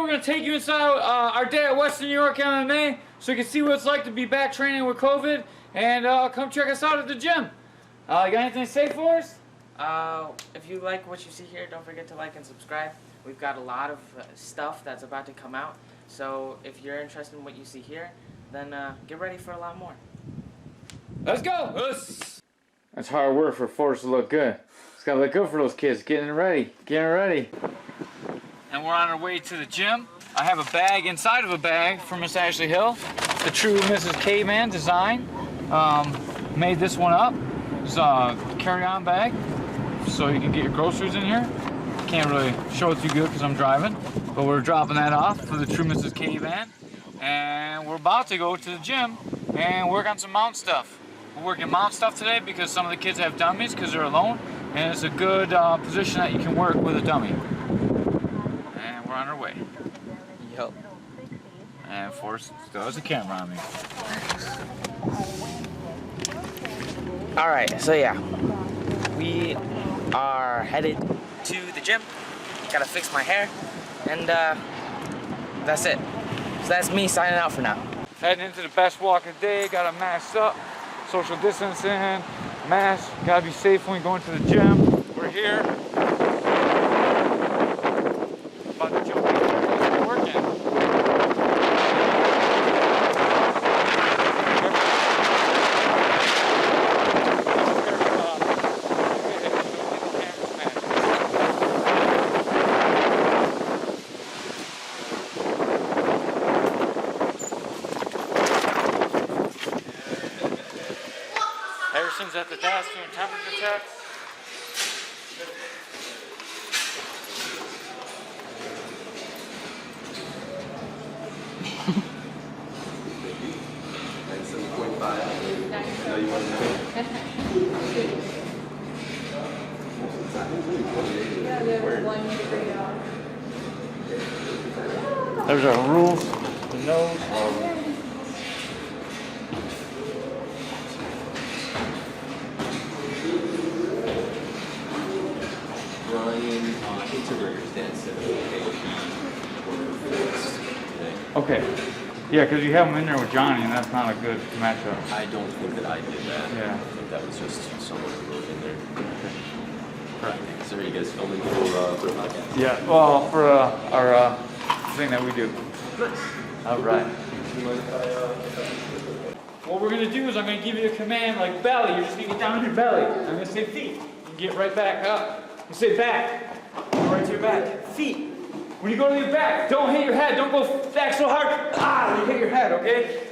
we're going to take you inside our day at Western New York MMA so you can see what it's like to be back training with COVID, and come check us out at the gym. You got anything to say for us? If you like what you see here, don't forget to like and subscribe. We've got a lot of stuff that's about to come out, so if you're interested in what you see here, then get ready for a lot more. Let's go! That's hard work for Forrest to look good. It's got to look good for those kids. Getting ready. And we're on our way to the gym. I have a bag inside of a bag from Miss Ashley Hill. The true Mrs. Caveman design. Made this one up. It's a carry-on bag, so you can get your groceries in here. Can't really show it too good because I'm driving, but we're dropping that off for the true Mrs. Caveman. And we're about to go to the gym and work on some mount stuff. We're working mount stuff today because some of the kids have dummies because they're alone, and it's a good position that you can work with a dummy. And we're on our way. Yep. And Forrest still has a camera on me. Alright, so yeah, we are headed to the gym. Gotta fix my hair, and that's it. So that's me signing out for now. Heading into the best walk of the day, gotta mask up, social distancing, mask, gotta be safe when we go into the gym. We're here. About to jump in, working. Harrison's at the desk doing temperature checks. There's our rules. The nose. Okay. Yeah, because you have him in there with Johnny, and that's not a good matchup. I don't think that I did that. Yeah. I think that was just someone who wrote in there. Okay. So are you guys filming for a podcast? Yeah, well, for our thing that we do. Nice. All right. Do you mind if I, What we're going to do is I'm going to give you a command like belly. You're just going to get down on your belly. I'm going to say feet. You get right back up. You say back. Go right to your back. Feet. When you go to your back, don't hit your head. Don't go back so hard. You hit your head, okay?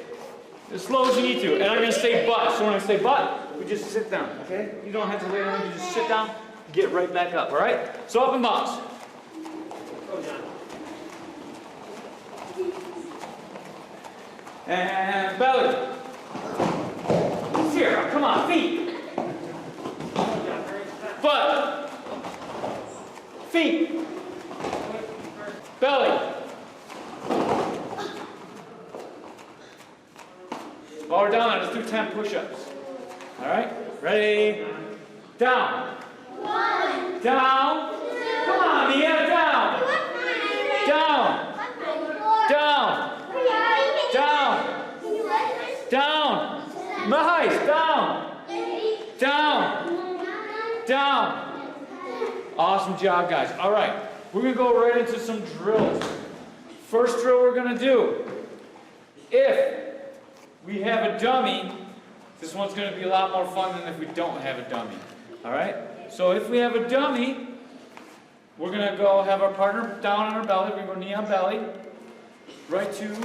As slow as you need to. And I'm going to say butt. So when I say butt, we just sit down, okay? You don't have to lay down. You just sit down, get right back up, all right? So up and bounce. And belly. Here, come on, feet. Butt. Feet. Belly. While we're down, let's do 10 push-ups. All right? Ready? Down. One. Down. Two. Come on, Mia, down. Down. Down. Down. Down. Nice. Down. Down. Down. Awesome job, guys. All right. We're going to go right into some drills. First drill we're going to do. If we have a dummy, this one's going to be a lot more fun than if we don't have a dummy. All right? So if we have a dummy, we're going to go have our partner down on our belly. We're going to go knee on belly. Right to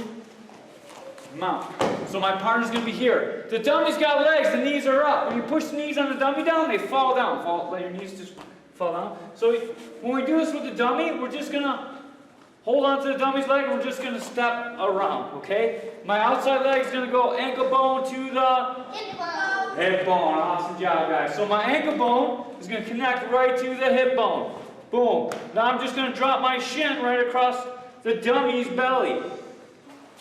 mount. So my partner's going to be here. The dummy's got legs. The knees are up. When you push the knees on the dummy down, they fall down. Let your knees just fall down. So when we do this with the dummy, we're just going to hold on to the dummy's leg and we're just going to step around, okay? My outside leg is going to go ankle bone to the hip bone. Awesome job, guys. So my ankle bone is going to connect right to the hip bone. Boom. Now I'm just going to drop my shin right across the dummy's belly.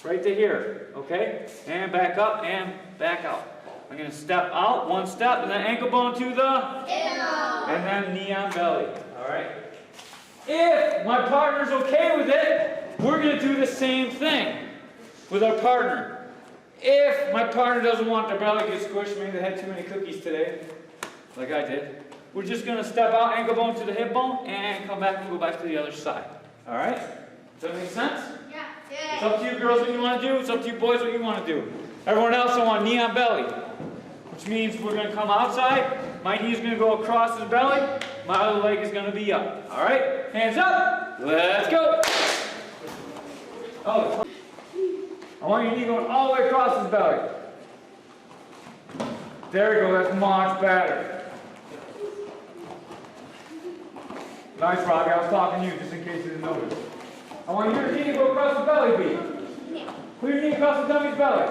Right to here, okay? And back up and back out. I'm going to step out, one step, and then ankle bone to the and then knee on belly. All right? If my partner's okay with it, we're going to do the same thing with our partner. If my partner doesn't want their belly to get squished, maybe they had too many cookies today, like I did, we're just going to step out, ankle bone to the hip bone, and come back and go back to the other side. All right? Does that make sense? Yeah. It's up to you girls what you want to do. It's up to you boys what you want to do. Everyone else, I want knee on belly, which means we're going to come outside. My knee is going to go across his belly. My other leg is going to be up. All right? Hands up. Let's go. Oh, I want your knee going all the way across his belly. There we go. That's much better. Nice, Robbie. I was talking to you just in case you didn't notice. I want your knee to go across the belly beat. Put your knee across the dummy's belly.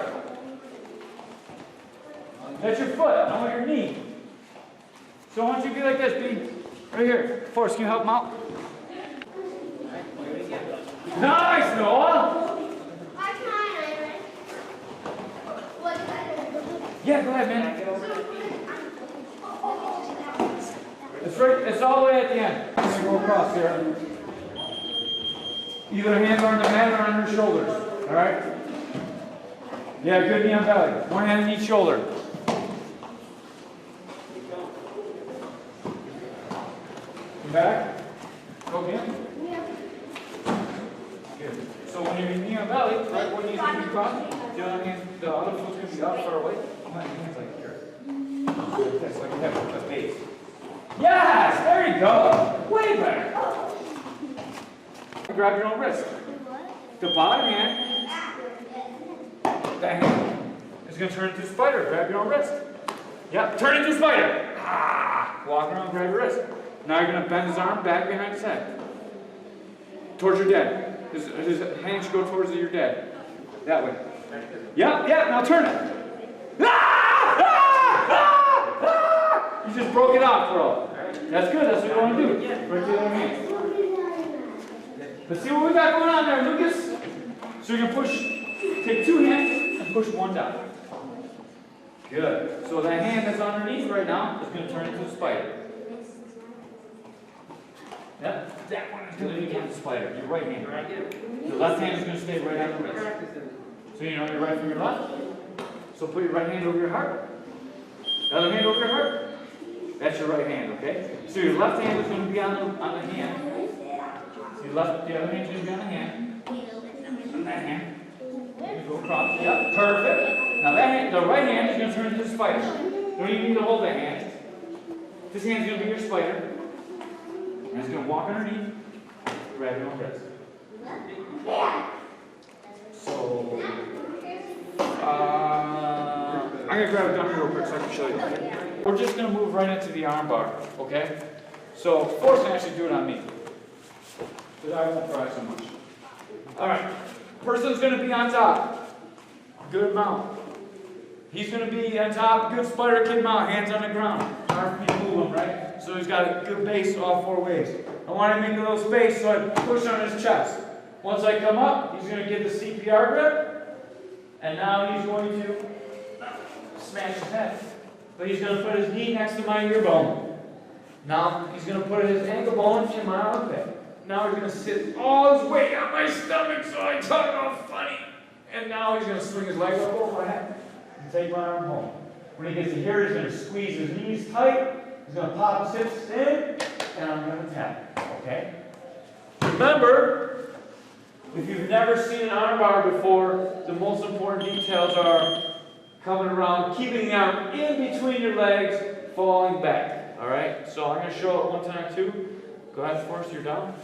That's your foot. I want your knee. So I want you to be like this, B. Right here. Forrest, can you help him out? Nice, Noah. Yeah, go ahead, man. It's right. It's all the way at the end. I'm gonna go across here. Either hands on the mat or on your shoulders. All right. Yeah, good knee on belly. One hand on each shoulder. Come back. Go again. Good. So when you're knee on belly, right, one knee's gonna be crossed. The other hand, the other foot's gonna be up far away. My hands like here. Like this, like you have a base. Yes! There you go! Way better! Grab your own wrist. The bottom hand, that hand is going to turn into a spider. Grab your own wrist. Yep, turn into a spider. Ah! Walk around, grab your wrist. Now you're going to bend his arm back behind his head. Towards your dad. His hand should go towards your dad. That way. Yep, now turn it. You just broke it off, bro. That's good. That's what you want to do. Right to the other hand. Let's see what we got going on there, Lucas. So you're going to take two hands and push one down. Good. So that hand that's underneath right now is going to turn into a spider. Yep. That one is going to become a spider. Your right hand. The left hand is going to stay right on the wrist. So you know your right from your left. So put your right hand over your heart. The other hand over your heart. That's your right hand, okay? So your left hand is going to be on the hand. So the other hand is going to be on the hand. On that hand. You go across. Yep, perfect. Now the right hand is going to turn into a spider. You don't even need to hold that hand. This hand's going to be your spider. And it's going to walk underneath. Grab your own wrist. So, I'm going to grab a dummy real quick so I can show you. We're just going to move right into the arm bar, okay? So, Forrest can actually do it on me. Because I won't try so much. Alright, person's going to be on top. Good mount. He's going to be on top, good spider kid mount, hands on the ground. Hard for me to move him, right? So he's got a good base all four ways. I want him into a little space, so I push on his chest. Once I come up, he's going to get the CPR grip. And now he's going to smash his head. But he's going to put his knee next to my ear bone. Now he's going to put his ankle bone in my armpit. Now he's going to sit all his weight on my stomach so I talk all funny. And now he's going to swing his leg up over my head and take my arm home. When he gets to here, he's going to squeeze his knees tight. He's going to pop his hips in. And I'm going to tap. Okay? Remember, if you've never seen an arm bar before, the most important details are coming around, keeping the arm in between your legs, falling back. Alright? So I'm going to show it one time too. Go ahead, Forrest, you're down.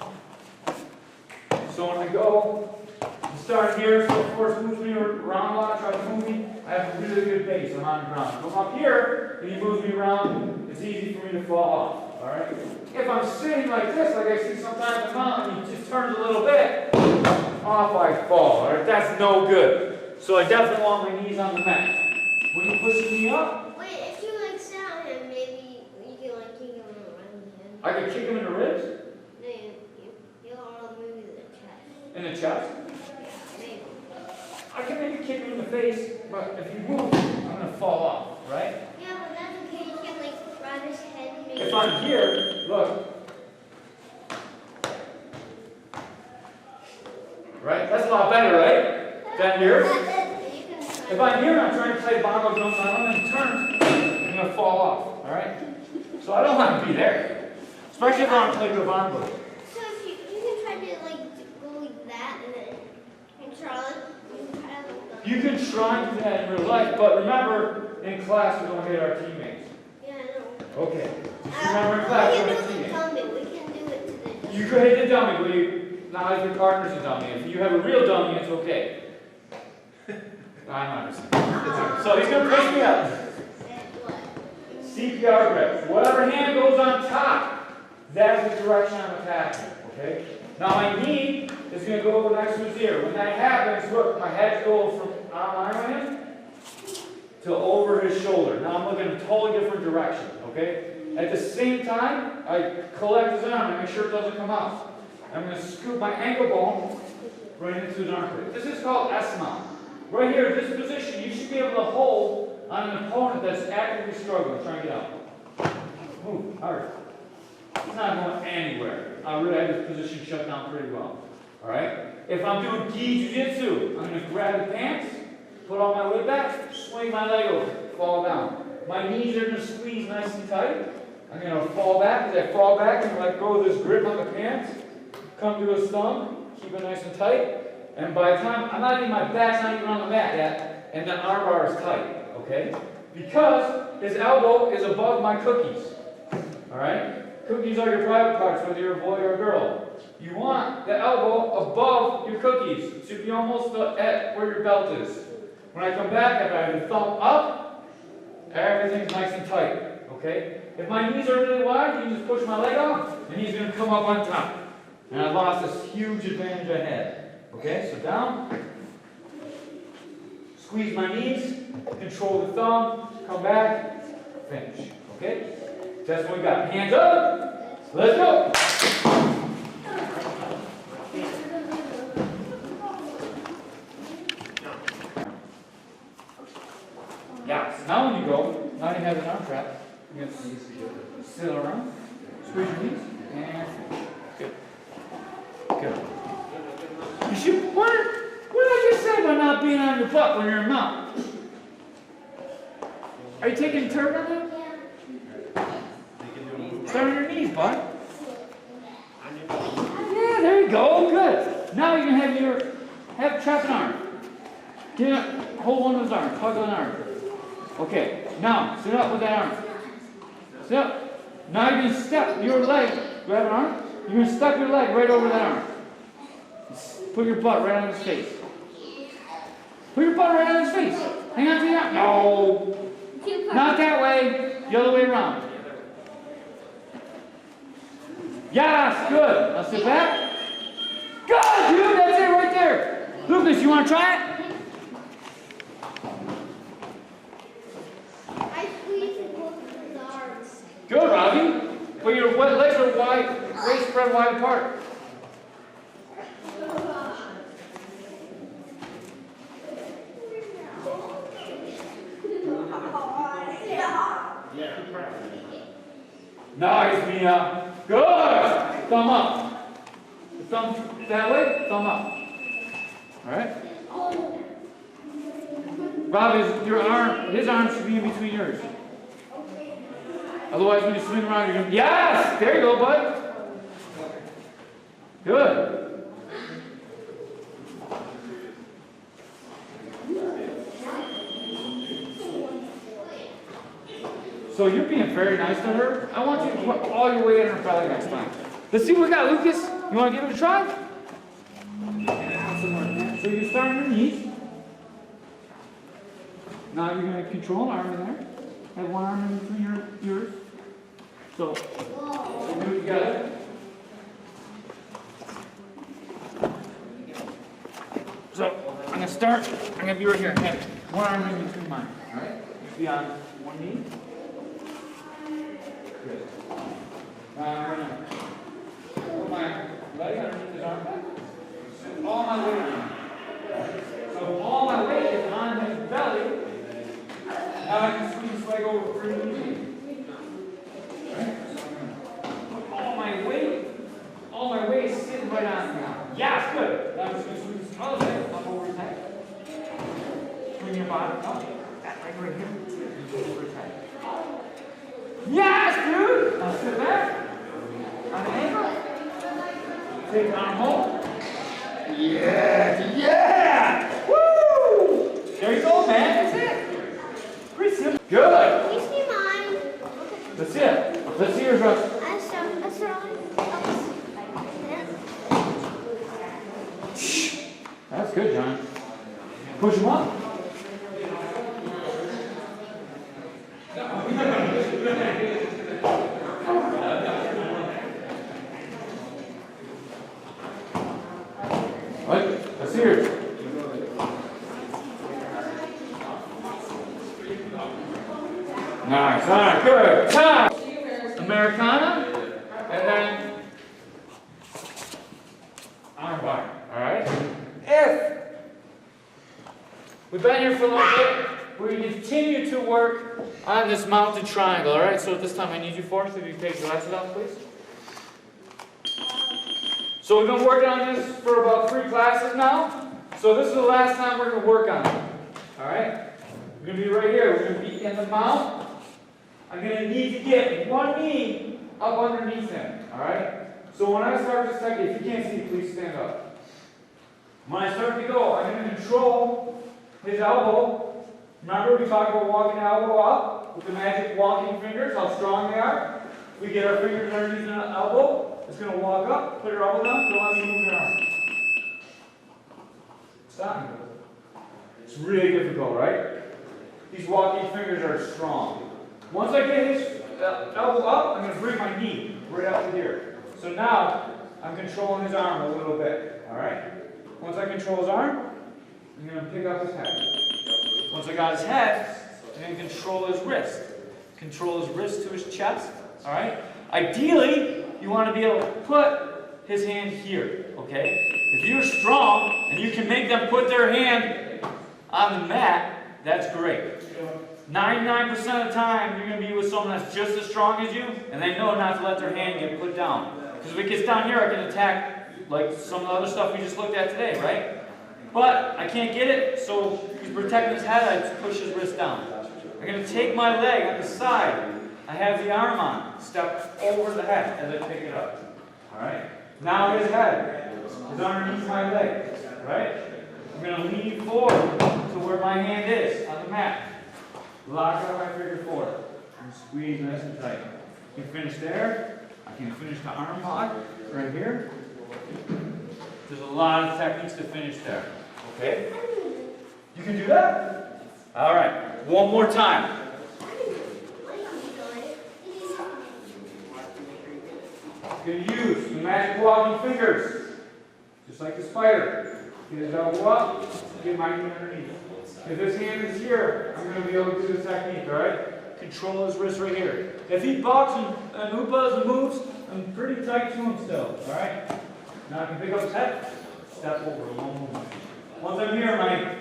So when I go, I'm starting here, so Forrest moves me around a lot, try to move me. I have a really good base, I'm on the ground. Come up here, and he moves me around, it's easy for me to fall off. Alright? If I'm sitting like this, like I see sometimes in the mountain, he just turns a little bit, off I fall. Alright? That's no good. So I definitely want my knees on the mat. When he pushes me up, Wait, if you like sit on him, maybe you can like kick him in the ribs. I can kick him in the ribs. No, you don't maybe the chest. In the chest. Maybe. I can maybe kick him in the face, but if you move, I'm going to fall off, right? Yeah, but that's okay. You can like grab his head and maybe. If I'm here, look. If I'm here and I'm trying to play bongo drums, I don't have turns, I'm going to fall off. All right? So I don't want to be there. Especially if I want to play the bongo. So if you can try to like go like that and then control it, you can kind of like You can try to do that in real life, but remember, in class we don't hit our teammates. yeah, I know. Okay. Just remember in class we don't hit We teammates. can do it with the dummy. We can do it to the You could hit the dummy, but you not if your partner's a dummy. If you have a real dummy, it's okay. I'm not understanding. So he's gonna push me up. CPR grip. Whatever hand goes on top, that's the direction I'm attacking. Okay? Now my knee is going to go over next to his ear. When that happens, look, my head goes from on him to over his shoulder. Now I'm looking in a totally different direction. Okay? At the same time, I collect his arm and make sure it doesn't come out. I'm going to scoop my ankle bone right into his armpit. This is called S-mount. Right here, this position, you should be able to hold on an opponent that's actively struggling, trying to get out. Move, hard. He's not going anywhere. I really have this position shut down pretty well. Alright? If I'm doing gi jiu-jitsu, I'm going to grab the pants, put all my weight back, swing my leg over, fall down. My knees are going to squeeze nice and tight. I'm going to fall back. As I fall back, I'm going to let go of this grip on the pants, come to his thumb, keep it nice and tight. And by the time, I'm not even, my back's not even on the mat yet, and that arm bar is tight. Okay? Because his elbow is above my cookies. Alright? Cookies are your private parts, whether you're a boy or a girl. You want the elbow above your cookies. It should be almost at where your belt is. When I come back, if I have the thumb up, everything's nice and tight. Okay? If my knees are really wide, you can just push my leg off, and he's going to come up on top. And I've lost this huge advantage I had. Okay? So down. Squeeze my knees, control the thumb, come back, finish. Okay? That's what we got. Hands up. Let's go. Yeah. So now when you go, now you have an arm trap. You have to sit around, squeeze your knees, and finish. Good. Good. You should. What did I just say about not being on your butt when you're in mount? Are you taking a turn on that? Start on your knees, bud. Yeah, there you go. Good. Now you can trap an arm. Hold one of those arms. Hug an arm. Okay. Now sit up with that arm. Sit up. Now you're gonna step your leg. Grab an arm. You're gonna step your leg right over that arm. Put your butt right on his face. Put your butt right on his face. Hang on to the arm. No. Not that way. The other way around. Yes, good. Now sit back. Good, dude. That's it right there. Lucas, you want to try it? I squeeze both of his arms. Good, Robbie. But your legs are wide, waist spread wide apart. Nice, Mia. Good. Thumb up. Thumb that way, thumb up. Alright? Rob, his arm should be in between yours. Otherwise, when you swing around, you're going to... Yes! There you go, bud. Good. So you're being very nice to her. I want you to put all your weight in her belly next time. Let's see what we got, Lucas. You want to give it a try? So you start on your knees. Now you're going to control an arm in there. Have one arm in between yours. So, do it together. So, I'm going to start. I'm going to be right here. Have one arm in between mine. All right? You be on one knee. Good. I'm going to put my leg underneath his armpit. All my weight on. So all my weight is on his belly. Now I can squeeze his leg over pretty easy. Put all my weight is sitting right on him now. Yeah, it's good. Now I'm just going to squeeze his other leg up over his head. Swing your body. Yes, dude! Now sit back. On the ankle. Take the arm home. Yeah! Yeah! Woo! There you go, man. That's it. Pretty simple. Good. Can you see mine? Let's see it. Let's see yours, Russ. That's good, John. Push him up. What? Let's hear it. Nice. All right, good. Time. Americana, and then arm bar. All right. If we've been here for a little bit, we continue to work on this mounted triangle. All right. So at this time, I need you, Forrest, if you take your glasses off, please. So we've been working on this for about 3 classes now. So this is the last time we're going to work on it. All right. We're going to be right here. We're going to be in the mount. I'm going to need to get one knee up underneath him, all right? So when I start this technique, if you can't see, please stand up. When I start to go, I'm going to control his elbow. Remember, we talked about walking the elbow up with the magic walking fingers, how strong they are. We get our fingers underneath the elbow. It's going to walk up, put your elbow down, don't let me move your arm. Stop. It's really difficult, right? These walking fingers are strong. Once I get his elbow up, I'm going to bring my knee right up to here. So now, I'm controlling his arm a little bit. All right? Once I control his arm, I'm going to pick up his head. Once I got his head, I'm going to control his wrist. Control his wrist to his chest. All right? Ideally, you want to be able to put his hand here. Okay? If you're strong and you can make them put their hand on the mat, that's great. 99% of the time, you're going to be with someone that's just as strong as you, and they know not to let their hand get put down. Because if it gets down here, I can attack like some of the other stuff we just looked at today, right? But I can't get it, so he's protecting his head, I push his wrist down. I'm going to take my leg on the side. I have the arm on. Step over the head as I pick it up. Alright? Now his head is underneath my leg. Right? I'm going to lean forward to where my hand is on the mat. Lock out my figure 4 and squeeze nice and tight. You can finish there. I can finish the arm lock right here. There's a lot of techniques to finish there. Okay? You can do that? All right. One more time. You can use the magic walking fingers, just like the spider. Get his elbow up, get my knee underneath. If his hand is here, I'm going to be able to do the technique, all right? Control his wrist right here. If he bucks and oopas and moves, I'm pretty tight to him still, all right? Now I can pick up his head, step over, long movement. Once I'm here, my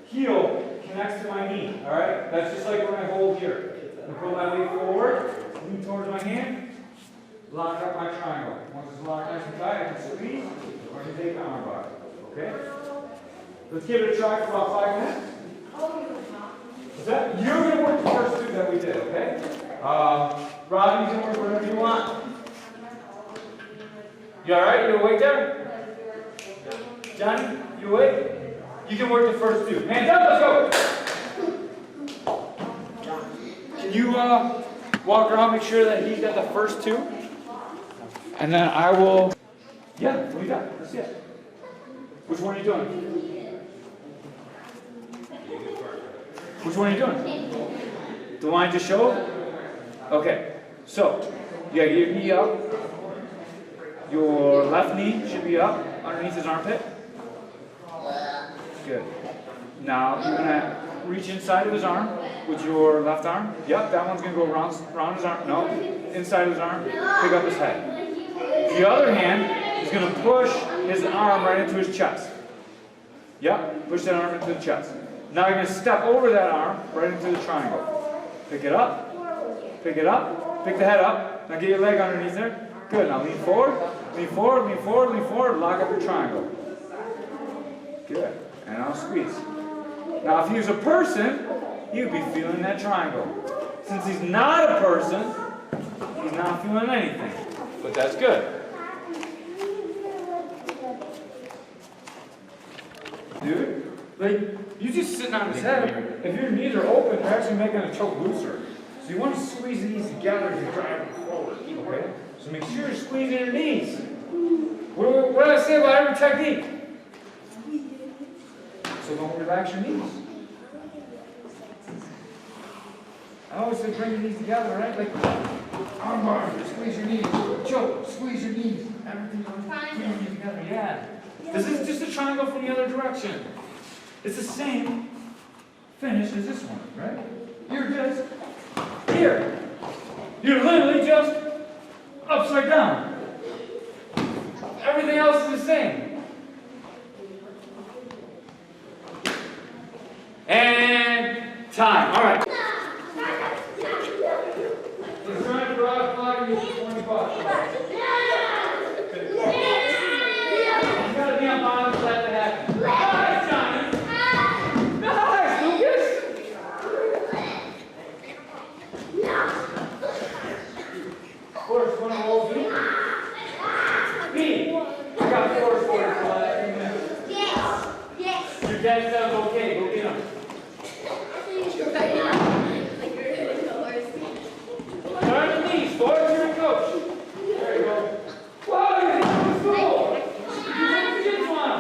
heel connects to my knee, all right? That's just like when I hold here. I pull my weight forward, lean towards my hand, lock up my triangle. Once it's locked nice and tight, I can squeeze, or I can take the arm bar, okay? Let's give it a try for about 5 minutes. What's that? You're going to work the first 2 that we did, okay? Rob, you can work whatever you want. You alright? You awake there? Johnny, you awake? You can work the first 2. Hands up, let's go! Can you walk around, make sure that he's got the first 2? And then I will... Yeah, what do you got? Let's see it. Which one are you doing? Which one are you doing? The one I just showed? Okay. So, you gotta get your knee up. Your left knee should be up underneath his armpit. Good. Now, you're gonna reach inside of his arm with your left arm. Yep, that one's gonna go around his arm. No, inside of his arm. Pick up his head. The other hand is gonna push his arm right into his chest. Yep, push that arm into the chest. Now you're going to step over that arm right into the triangle. Pick it up, pick the head up. Now get your leg underneath there. Good, now lean forward, lean forward, lean forward, lean forward, lock up your triangle. Good, and I'll squeeze. Now if he was a person, you'd be feeling that triangle. since he's not a person, he's not feeling anything. But that's good. Dude, like, you just sitting on his head. If your knees are open, you're actually making the choke looser. So you want to squeeze these together as you drive them forward, okay? So make sure you're squeezing your knees. What did I say about every technique? So don't relax your knees. I always say bring your knees together, right? Like arm bar, squeeze your knees. Choke, squeeze your knees. Everything bring your knees together, yeah. This is just a triangle from the other direction. It's the same finish as this one, right? You're just here. You're literally just upside down. Everything else is the same. And time. All right. It's time for us to get 20 bucks. You gotta be on bottom for that to happen. Nice, Johnny. Nice, Lucas. Forrest, want to roll B? B. I got Forrest for you for that 2 minutes. Yes. Your dad says okay. Go get him. Turn the knees. Forrest, you're a coach. There you go. Whoa, you're in school. You went to gym one.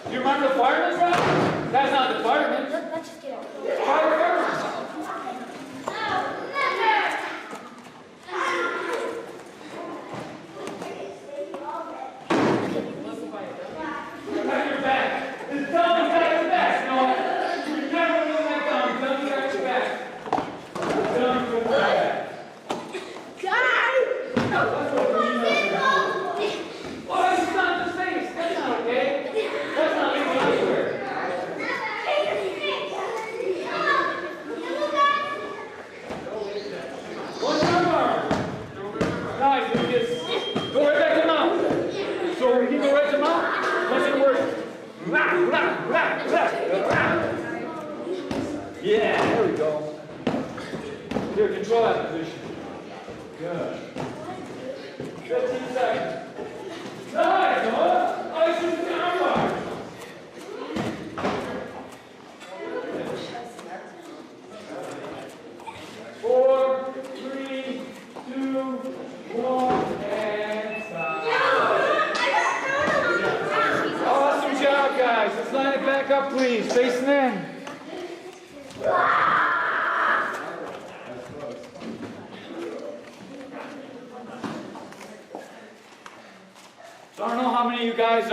Do you remember the fireman's run? That's not the fireman's. Let's just get it. Fireman's. Got your back. This dummy's got your back. You know what? You never move that dummy. Dummy's got your back. Dummy's got your back. That's what we know. Why is he not in the face? That's not okay. That's not legal anywhere. One arm. Nice, Lucas. Go right back to mount. So we can go right to mount. Once it works. Yeah, there we go. Here, control that position. Good. 15 seconds. Nice, Noah. Ice with the arm bar. Four, three, two, one, and stop. Awesome job, guys. Let's line it back up, please. Facing in. So I don't know how many of you guys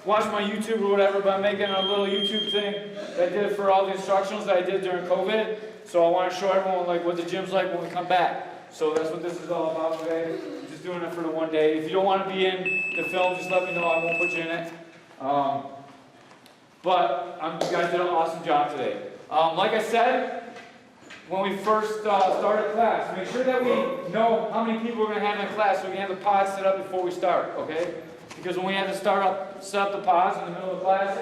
watch my YouTube or whatever, but I'm making a little YouTube thing that I did for all the instructionals that I did during COVID. So I want to show everyone like what the gym's like when we come back. So that's what this is all about today. I'm just doing it for the one day. If you don't want to be in the film, just let me know. I won't put you in it. But you guys did an awesome job today. Like I said, when we first started class, make sure that we know how many people we're going to have in class so we can have the pods set up before we start, okay? Because when we had to set up the pods in the middle of class,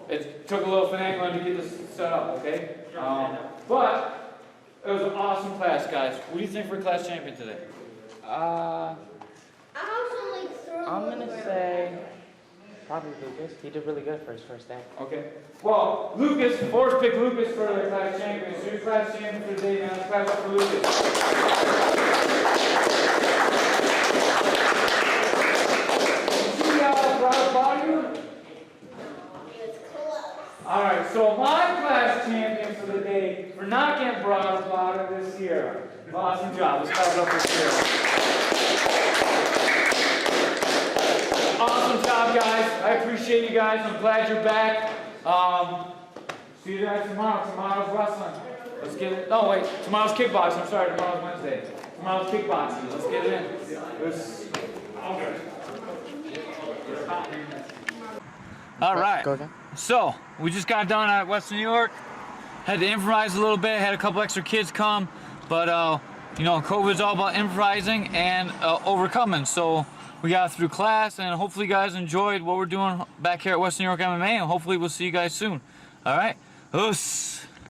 it took a little finagling to get this set up, okay? But it was an awesome class, guys. What do you think for class champion today? I'm I'm gonna say probably Lucas. He did really good for his first day. Okay. Well, Lucas, Forrest picked Lucas for the class champion. So your class champion for the day, man. Let's clap up for Lucas. See how proud about you? Alright, so my class champion for the day for not getting brought up about it this year. Awesome job. Let's clap it up this year. Awesome job, guys. I appreciate you guys. I'm glad you're back. See you guys tomorrow. Tomorrow's wrestling. Let's get it. No, wait. Tomorrow's kickboxing. I'm sorry. Tomorrow's Wednesday. Tomorrow's kickboxing. Let's get it in. All right. Go again. So we just got done at Western New York. Had to improvise a little bit. Had a couple extra kids come, but you know, COVID's all about improvising and overcoming. So we got through class, and hopefully you guys enjoyed what we're doing back here at Western New York MMA, and hopefully we'll see you guys soon. All right? Us.